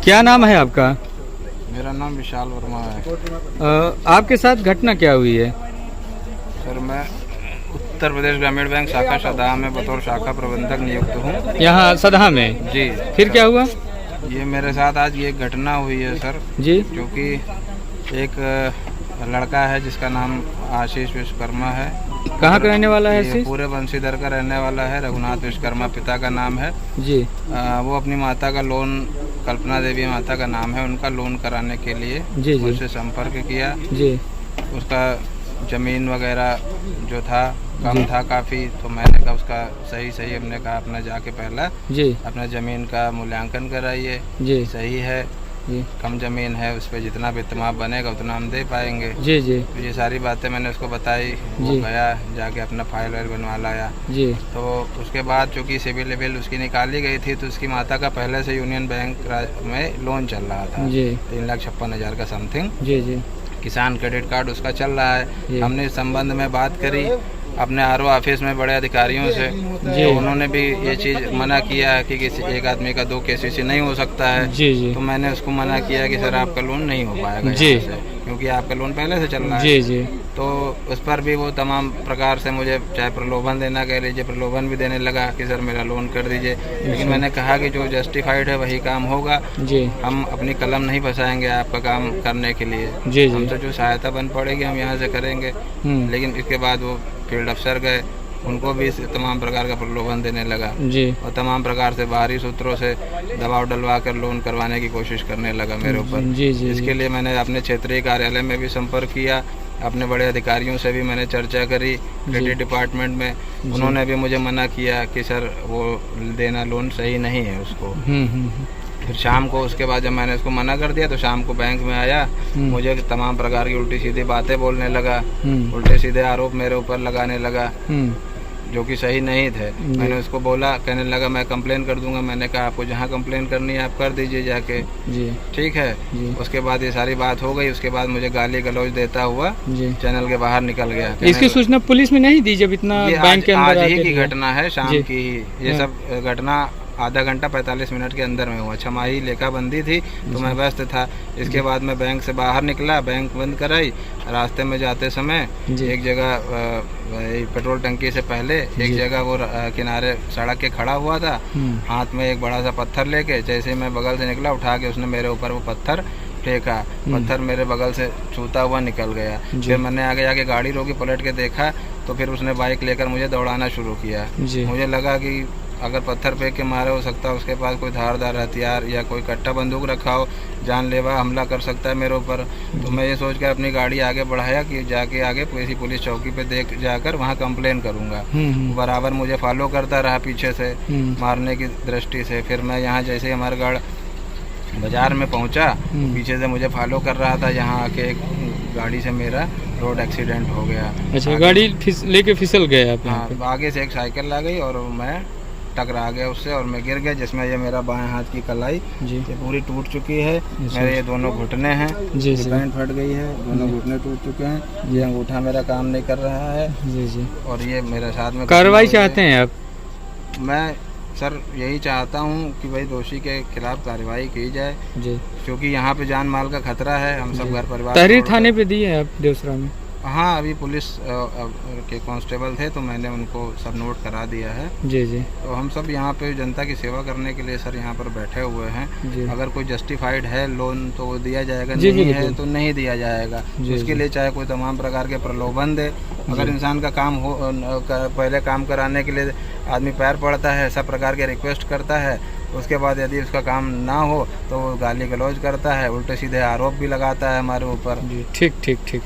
क्या नाम है आपका? मेरा नाम विशाल वर्मा है। आपके साथ घटना क्या हुई है? सर मैं उत्तर प्रदेश ग्रामीण बैंक शाखा सदहा में बतौर शाखा प्रबंधक नियुक्त हूँ। यहाँ सदहा में? जी। फिर क्या हुआ? ये मेरे साथ आज ये घटना हुई है सर जी। क्योंकि एक लड़का है जिसका नाम आशीष विश्वकर्मा है। कहाँ का रहने वाला है? पूरे बंसीधर का रहने वाला है। रघुनाथ विश्वकर्मा पिता का नाम है जी। वो अपनी माता का लोन, कल्पना देवी माता का नाम है, उनका लोन कराने के लिए जी मुझसे संपर्क किया। जी। उसका ज़मीन वगैरह जो था कम था काफ़ी, तो मैंने कहा उसका सही हमने कहा अपना जाके पहला जी अपना ज़मीन का मूल्यांकन कराइए। जी। सही है जी। कम ज़मीन है, उस पर जितना भी इत्माम बनेगा उतना हम दे पाएंगे। जी जी। तो ये सारी बातें मैंने उसको बताई। वो गया जाके अपना फाइल वाइल बनवा लाया। जी। तो उसके बाद चूँकि सिविल लेवल उसकी निकाली गई थी, तो उसकी माता का पहले से यूनियन बैंक में लोन चल रहा था। जी। 3,56,000 का समथिंग। जी जी। किसान क्रेडिट कार्ड उसका चल रहा है। हमने इस संबंध में बात करी अपने आरओ ऑफिस में बड़े अधिकारियों से। तो उन्होंने भी ये चीज़ मना किया कि किसी एक आदमी का 2 केसीसी नहीं हो सकता है। जी जी। तो मैंने उसको मना किया कि सर आपका लोन नहीं हो पाएगा जी, क्योंकि आपका लोन पहले से चल रहा है। जी जी। तो उस पर भी वो तमाम प्रकार से मुझे चाहे प्रलोभन देना कह लीजिए, प्रलोभन भी देने लगा कि सर मेरा लोन कर दीजिए। लेकिन मैंने कहा कि जो जस्टिफाइड है वही काम होगा जी। हम अपनी कलम नहीं फंसाएंगे आपका काम करने के लिए। जी जी। हमसे जो सहायता बन पड़ेगी हम यहाँ से करेंगे। लेकिन इसके बाद वो फील्ड अफसर गए, उनको भी तमाम प्रकार का प्रलोभन देने लगा जी। और तमाम प्रकार से बाहरी सूत्रों से दबाव डलवा कर लोन करवाने की कोशिश करने लगा मेरे ऊपर। जी जी। इसके लिए मैंने अपने क्षेत्रीय कार्यालय में भी संपर्क किया, अपने बड़े अधिकारियों से भी मैंने चर्चा करी क्रेडिट डिपार्टमेंट में। उन्होंने भी मुझे मना किया कि सर वो देना लोन सही नहीं है उसको। फिर शाम को उसके बाद जब मैंने उसको मना कर दिया तो शाम को बैंक में आया, मुझे तमाम प्रकार की उल्टी सीधी बातें बोलने लगा, उल्टे सीधे आरोप मेरे ऊपर लगाने लगा जो कि सही नहीं थे। मैंने उसको बोला, कहने लगा मैं कंप्लेन कर दूंगा। मैंने कहा आपको जहां कंप्लेन करनी है आप कर दीजिए जाके जी। ठीक है जी। उसके बाद ये सारी बात हो गई। उसके बाद मुझे गाली गलौज देता हुआ चैनल के बाहर निकल गया। इसकी सूचना पुलिस में नहीं दी जब इतना बैंक के अंदर? आज ही की घटना है, शाम की ही ये सब घटना आधा घंटा 45 मिनट के अंदर में हुआ। छमाही लेखाबंदी थी तो मैं व्यस्त था। इसके बाद मैं बैंक से बाहर निकला, बैंक बंद कराई। रास्ते में जाते समय एक जगह पेट्रोल टंकी से पहले एक जगह वो किनारे सड़क के खड़ा हुआ था, हाथ में एक बड़ा सा पत्थर लेके। जैसे ही मैं बगल से निकला उठा के उसने मेरे ऊपर वो पत्थर फेंका। पत्थर मेरे बगल से छूता हुआ निकल गया। फिर मैंने आगे जाके गाड़ी रोकी, पलट के देखा तो फिर उसने बाइक लेकर मुझे दौड़ाना शुरू किया। मुझे लगा कि अगर पत्थर फेंक के मारे हो सकता है उसके पास कोई धारदार हथियार या कोई कट्टा बंदूक रखा हो, जानलेवा हमला कर सकता है मेरे ऊपर। तो मैं ये सोच कर अपनी गाड़ी आगे बढ़ाया कि जाके आगे किसी पुलिस चौकी पे देख जाकर वहाँ कंप्लेन करूँगा। बराबर मुझे फॉलो करता रहा पीछे से मारने की दृष्टि से। फिर मैं यहाँ जैसे अमरगढ़ बाजार में पहुँचा, पीछे से मुझे फॉलो कर रहा था। यहाँ आके एक गाड़ी से मेरा रोड एक्सीडेंट हो गया। अच्छा, गाड़ी लेके फिसल गया? हाँ, आगे से एक साइकिल आ गई और मैं टकरा गया उससे और मैं गिर गया, जिसमें ये मेरा बाएं हाथ की कलाई ये पूरी टूट चुकी है। मेरे ये दोनों घुटने हैं, पैंट फट गई है, दोनों घुटने टूट चुके हैं। ये अंगूठा मेरा काम नहीं कर रहा है जी जी। और ये मेरे साथ में कार्रवाई चाहते हैं आप? मैं सर यही चाहता हूँ कि भाई दोषी के खिलाफ कार्रवाई की जाए जी, क्योंकि यहाँ पे जान माल का खतरा है। हम सब घर परिवार तहरीर थाने पे दिए हैं आप देवसरा में? हाँ, अभी पुलिस के कांस्टेबल थे तो मैंने उनको सब नोट करा दिया है जी जी। तो हम सब यहाँ पे जनता की सेवा करने के लिए सर यहाँ पर बैठे हुए हैं। अगर कोई जस्टिफाइड है लोन तो वो दिया जाएगा, नहीं है तो नहीं दिया जाएगा। उसके लिए चाहे कोई तमाम प्रकार के प्रलोभन दे। अगर इंसान का काम हो, पहले काम कराने के लिए आदमी पैर पड़ता है, सब प्रकार के रिक्वेस्ट करता है, उसके बाद यदि उसका काम ना हो तो वो गाली गलौज करता है, उल्टे सीधे आरोप भी लगाता है हमारे ऊपर। ठीक ठीक ठीक।